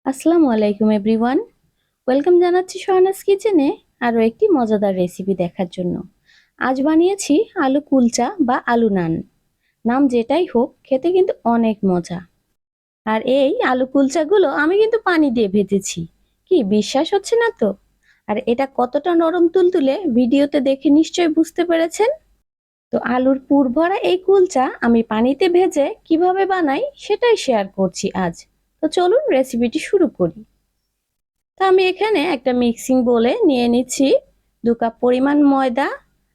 আসসালামু আলাইকুম everyone. Welcome জানাচ্ছি শাহনাজ কিচেনে আরও একটি মজাদার রেসিপি দেখার জন্য। আজ বানিয়েছি আলু কুলচা বা আলু নান। নাম যেটাই হোক, খেতে কিন্তু অনেক মজা। আর এই আলু কুলচাগুলো আমি কিন্তু পানি দিয়ে ভেজেছি। কি বিশ্বাস হচ্ছে না তো? আর এটা কতটা নরম তুলতুলে ভিডিওতে দেখে নিশ্চয়ই বুঝতে পেরেছেন। তো আলুর পুর ভরা এই কুলচা আমি পানিতে ভেজে কিভাবে বানাই সেটাই শেয়ার করছি আজ। তো চলুন রেসিপিটি শুরু করি। তো আমি এখানে একটা মিক্সিং বোলে নিয়ে নিচ্ছি 2 কাপ পরিমাণ ময়দা।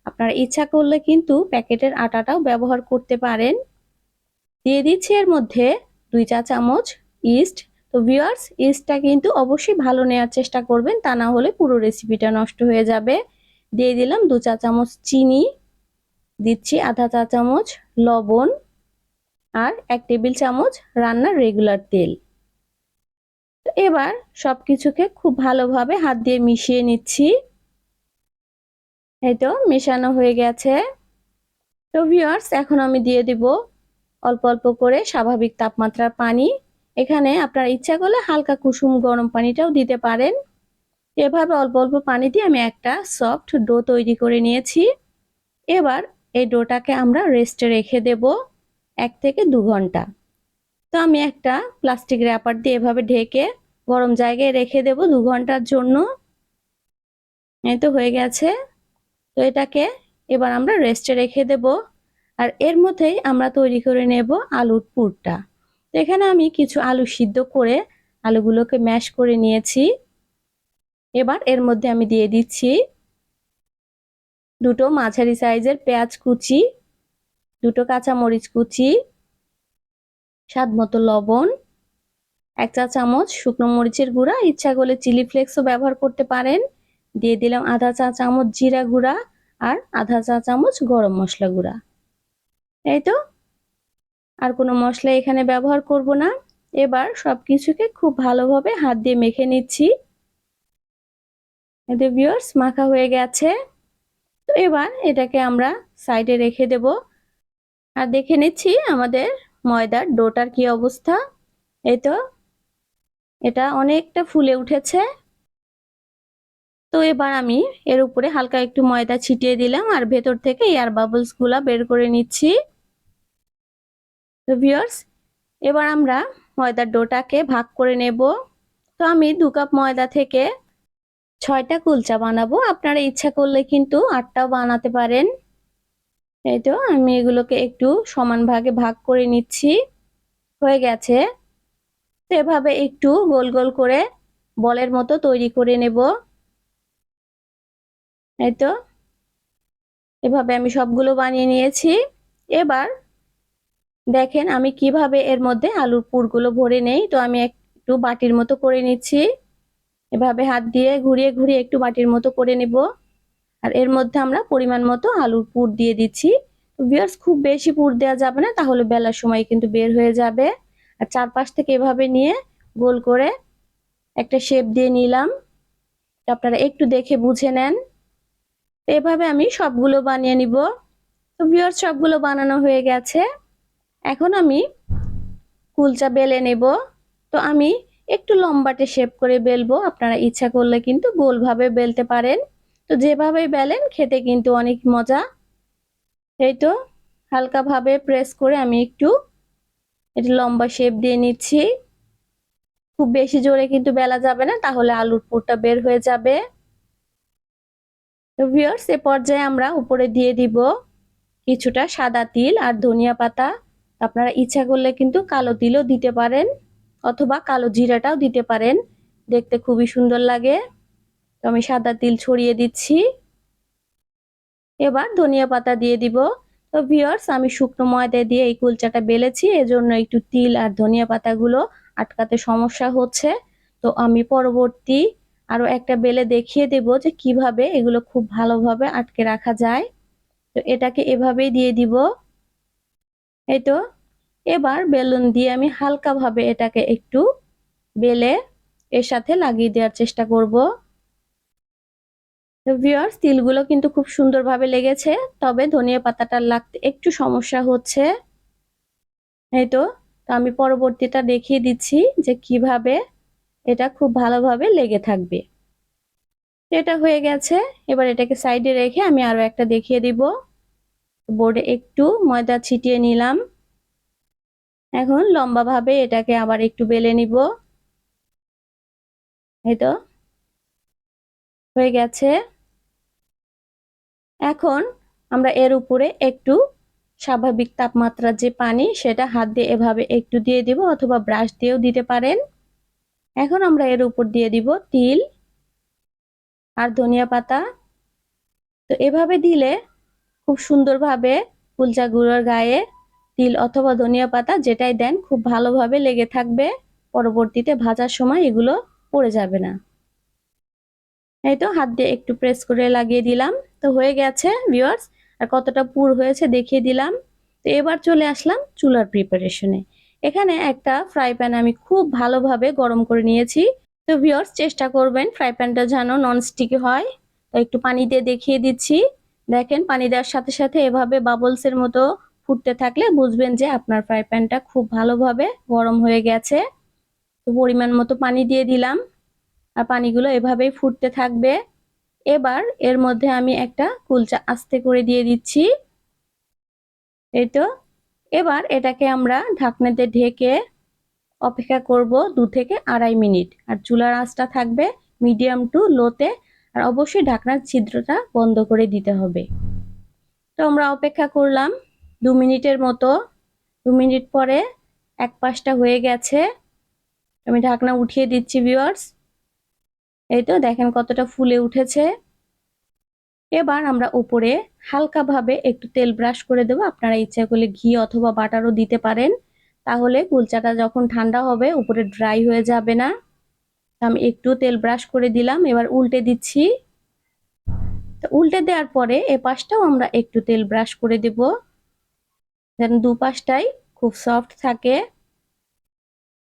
আপনারা ইচ্ছা করলে কিন্তু প্যাকেটের আটাটাও ব্যবহার করতে পারেন। দিয়ে দিচ্ছি এর মধ্যে 2 চা চামচ ইস্ট। তো ভিউয়ার্স, ইস্টটা কিন্তু অবশ্যই ভালো নেওয়ার চেষ্টা করবেন, তা না হলে পুরো রেসিপিটা নষ্ট হয়ে যাবে। দিয়ে দিলাম 2 চা চামচ চিনি, দিচ্ছি আধা 1 চা চামচ লবণ, আর 1 টেবিল চামচ রান্নার রেগুলার তেল। এবার সবকিছুকে খুব ভালোভাবে হাত দিয়ে মিশিয়ে নিচ্ছি। এই তো মেশানো হয়ে গেছে। তো ভিউয়ার্স, এখন আমি দিয়ে দিব অল্প অল্প করে স্বাভাবিক তাপমাত্রার পানি। এখানে আপনার ইচ্ছা করলে হালকা কুসুম গরম পানিটাও দিতে পারেন। এভাবে অল্প অল্প পানি দিয়ে আমি একটা সফট ডো তৈরি করে নিয়েছি। এবার এই ডোটাকে আমরা রেস্টে রেখে দেব 1 থেকে 2 ঘন্টা। তো আমি একটা প্লাস্টিক র্যাপার দিয়ে এভাবে ঢেকে গরম জায়গায় রেখে দেব 2 ঘন্টার জন্য। এই তো হয়ে গেছে। তো এটাকে এবার আমরা রেস্টে রেখে দেব। আর এর মধ্যেই আমরা তৈরি করে নেব আলুর পুরটা। তো এখানে আমি কিছু আলু সিদ্ধ করে আলুগুলোকে ম্যাশ করে নিয়েছি। এবার এর মধ্যে আমি দিয়ে দিচ্ছি 2টো মাঝারি সাইজের পেঁয়াজ কুচি, 2টো কাঁচামরিচ কুচি, স্বাদ মতো লবণ, 1 চা চামচ শুকনো মরিচের গুঁড়া, ইচ্ছা করলে চিলি ফ্লেক্সও ব্যবহার করতে পারেন। দিয়ে দিলাম আধা 1 চা চামচ জিরা গুঁড়া আর আধা 1 চা চামচ গরম মশলা গুঁড়া। এই তো, আর কোনো মশলা এখানে ব্যবহার করব না। এবার সবকিছুকে খুব ভালোভাবে হাত দিয়ে মেখে নিচ্ছি। এতে ভিউয়ার্স, মাখা হয়ে গেছে। তো এবার এটাকে আমরা সাইডে রেখে দেব। আর দেখে নিচ্ছি আমাদের ময়দার ডোটার কি অবস্থা। এই তো, এটা অনেকটা ফুলে উঠেছে। তো এবার আমি এর উপরে হালকা একটু ময়দা ছিটিয়ে দিলাম আর ভেতর থেকে এয়ার বাবলস গুলা বের করে নিচ্ছি। তো ভিউয়ার্স, এবার আমরা ময়দার ডোটাকে ভাগ করে নেব। তো আমি 2 কাপ ময়দা থেকে 6টা কুলচা বানাবো। আপনারা ইচ্ছা করলে কিন্তু 8টাও বানাতে পারেন। এই তো আমি এগুলোকে একটু সমান ভাগে ভাগ করে নিচ্ছি। হয়ে গেছে। তো এভাবে একটু গোল গোল করে বলের মতো তৈরি করে নেব। এই তো এভাবে আমি সবগুলো বানিয়ে নিয়েছি। এবার দেখেন আমি কিভাবে এর মধ্যে আলুর পুরগুলো ভরে নেই। তো আমি একটু বাটির মতো করে নিচ্ছি। এভাবে হাত দিয়ে ঘুরিয়ে ঘুরিয়ে একটু বাটির মতো করে নেব। আর এর মধ্যে আমরা পরিমাণ মতো আলুর পুর দিয়ে দিচ্ছি। ভিউয়ার্স, খুব বেশি পুর দেওয়া যাবে না, তাহলে বেলার সময় কিন্তু বের হয়ে যাবে। আর চারপাশ থেকে এভাবে নিয়ে গোল করে একটা শেপ দিয়ে নিলাম। আপনারা একটু দেখে বুঝে নেন। এভাবে আমি সবগুলো বানিয়ে নিব। তো ভিউয়ার্স, সবগুলো বানানো হয়ে গেছে। এখন আমি কুলচা বেলে নেব। তো আমি একটু লম্বাটে শেপ করে বেলবো। আপনারা ইচ্ছা করলে কিন্তু গোলভাবে বেলতে পারেন। তো যেভাবে বেলেন খেতে কিন্তু অনেক মজা। এই তো হালকা ভাবে প্রেস করে আমি একটু এটা লম্বা শেপ দিয়ে নিচ্ছি। খুব বেশি জোরে কিন্তু বেলা যাবে না, তাহলে আলুর পুরটা বের হয়ে যাবে। তো ভিউয়ার্স, এ পর্যায়ে আমরা উপরে দিয়ে দিব কিছুটা সাদা তিল আর ধনিয়া পাতা। আপনারা ইচ্ছা করলে কিন্তু কালো তিলও দিতে পারেন, অথবা কালো জিরাটাও দিতে পারেন, দেখতে খুবই সুন্দর লাগে। তো আমি সাদা তিল ছড়িয়ে দিচ্ছি। এবার ধনিয়া পাতা দিয়ে দিব। তো ভিউয়ার্স, আমি শুকনো ময়দা দিয়ে এই কুলচাটা বেলেছি, এজন্য একটু তিল আর ধনিয়া পাতাগুলো আটকাতে সমস্যা হচ্ছে। তো আমি পরবর্তী আরো একটা বেলে দেখিয়ে দেব যে কিভাবে এগুলো খুব ভালোভাবে আটকে রাখা যায়। তো এটাকে এভাবেই দিয়ে দিব। এই তো এবার বেলুন দিয়ে আমি হালকা ভাবে এটাকে একটু বেলে এর সাথে লাগিয়ে দেওয়ার চেষ্টা করব। তো ভিউয়ার্স, তিলগুলো কিন্তু খুব সুন্দরভাবে লেগেছে, তবে ধনিয়া পাতাটা লাগতে একটু সমস্যা হচ্ছে। এই তো, তো আমি পরবর্তীটা দেখিয়ে দিচ্ছি যে কিভাবে এটা খুব ভালোভাবে লেগে থাকবে। এটা হয়ে গেছে। এবার এটাকে সাইডে রেখে আমি আরো একটা দেখিয়ে দিব। বোর্ডে একটু ময়দা ছিটিয়ে নিলাম। এখন লম্বাভাবে এটাকে আবার একটু বেলে নিব। এই তো হয়ে গেছে। এখন আমরা এর উপরে একটু স্বাভাবিক তাপমাত্রার যে পানি সেটা হাত দিয়ে এভাবে একটু দিয়ে দিব, অথবা ব্রাশ দিয়েও দিতে পারেন। এখন আমরা এর উপর দিয়ে দিব তিল আর ধনিয়া পাতা। তো এভাবে দিলে খুব সুন্দরভাবে কুলচা গুঁড়োর গায়ে তিল অথবা ধনিয়া পাতা যেটাই দেন খুব ভালোভাবে লেগে থাকবে। পরবর্তীতে ভাজার সময় এগুলো পড়ে যাবে না। এই তো হাত দিয়ে একটু প্রেস করে লাগিয়ে দিলাম। তো হয়ে গেছে ভিউয়ার্স। আর কতটা পুর হয়েছে দেখিয়ে দিলাম। তো এবার চলে আসলাম চুলার প্রিপারেশনে। এখানে একটা ফ্রাই প্যান আমি খুব ভালোভাবে গরম করে নিয়েছি। তো ভিউয়ার্স চেষ্টা করবেন ফ্রাই প্যানটা যেন ননস্টিকি হয়। তো একটু পানি দিয়ে দেখিয়ে দিচ্ছি। দেখেন পানি দেওয়ার সাথে সাথে এভাবে বাবলসের মতো ফুটতে থাকলে বুঝবেন যে আপনার ফ্রাই প্যানটা খুব ভালোভাবে গরম হয়ে গেছে। তো পরিমাণ মতো পানি দিয়ে দিলাম। আর পানিগুলো এভাবেই ফুটতে থাকবে। এবার এর মধ্যে আমি একটা কুলচা আস্তে করে দিয়ে দিচ্ছি। এই তো এবার এটাকে আমরা ঢাকনাতে ঢেকে অপেক্ষা করব 2 থেকে 2.5 মিনিট। আর চুলার আঁচটা থাকবে মিডিয়াম টু লোতে। আর অবশ্যই ঢাকনার ছিদ্রটা বন্ধ করে দিতে হবে। তো আমরা অপেক্ষা করলাম 2 মিনিটের মতো। 2 মিনিট পরে এক পাশটা হয়ে গেছে। আমি ঢাকনা উঠিয়ে দিচ্ছি ভিউয়ার্স। এই তো দেখেন কতটা ফুলে উঠেছে। এবার আমরা উপরে হালকাভাবে একটু তেল ব্রাশ করে দেব। আপনারা ইচ্ছা করলে ঘি অথবা বাটারও দিতে পারেন। তাহলে কুলচাটা যখন ঠান্ডা হবে উপরে ড্রাই হয়ে যাবে না। আমি একটু তেল ব্রাশ করে দিলাম। এবার উল্টে দিচ্ছি। তো উল্টে দেওয়ার পরে এ পাশটাও আমরা একটু তেল ব্রাশ করে দেব, যেন দুপাশটাই খুব সফট থাকে।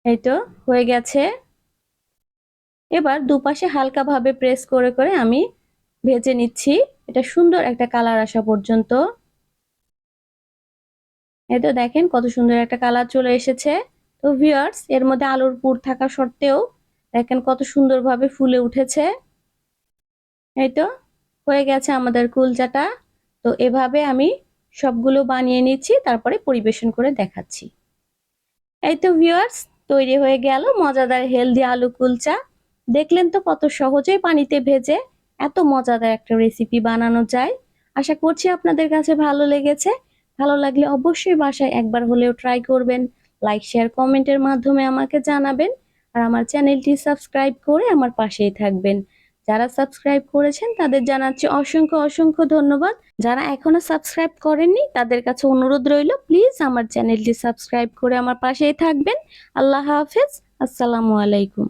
এই তো হয়ে গেছে। এবার দুপাশে হালকাভাবে প্রেস করে করে আমি ভেজে নিচ্ছি। এটা সুন্দর একটা কালার আসা পর্যন্ত। এই তো দেখেন কত সুন্দর একটা কালার চলে এসেছে। তো ভিউয়ার্স এর মধ্যে আলুর পুর থাকা সত্ত্বেও দেখেন কত সুন্দরভাবে ফুলে উঠেছে। এই তো হয়ে গেছে আমাদের কুলচাটা। তো এভাবে আমি সবগুলো বানিয়ে নিচ্ছি, তারপরে পরিবেশন করে দেখাচ্ছি। এই তো ভিউয়ার্স তৈরি হয়ে গেল মজাদার হেলদি আলু কুলচা। দেখলেন তো কত সহজেই পানিতে ভেজে এত মজাদার একটা রেসিপি বানানো যায়। আশা করছি আপনাদের কাছে ভালো লেগেছে। ভালো লাগলে অবশ্যই বাসায় একবার হলেও ট্রাই করবেন। লাইক শেয়ার কমেন্টের মাধ্যমে আমাকে জানাবেন। আর আমার চ্যানেলটি সাবস্ক্রাইব করে আমার পাশেই থাকবেন। যারা সাবস্ক্রাইব করেছেন তাদের জানাচ্ছি অসংখ্য অসংখ্য ধন্যবাদ। যারা এখনো সাবস্ক্রাইব করেননি তাদের কাছে অনুরোধ রইল প্লিজ আমার চ্যানেলটি সাবস্ক্রাইব করে আমার পাশেই থাকবেন। আল্লাহ হাফেজ। আসসালামু আলাইকুম।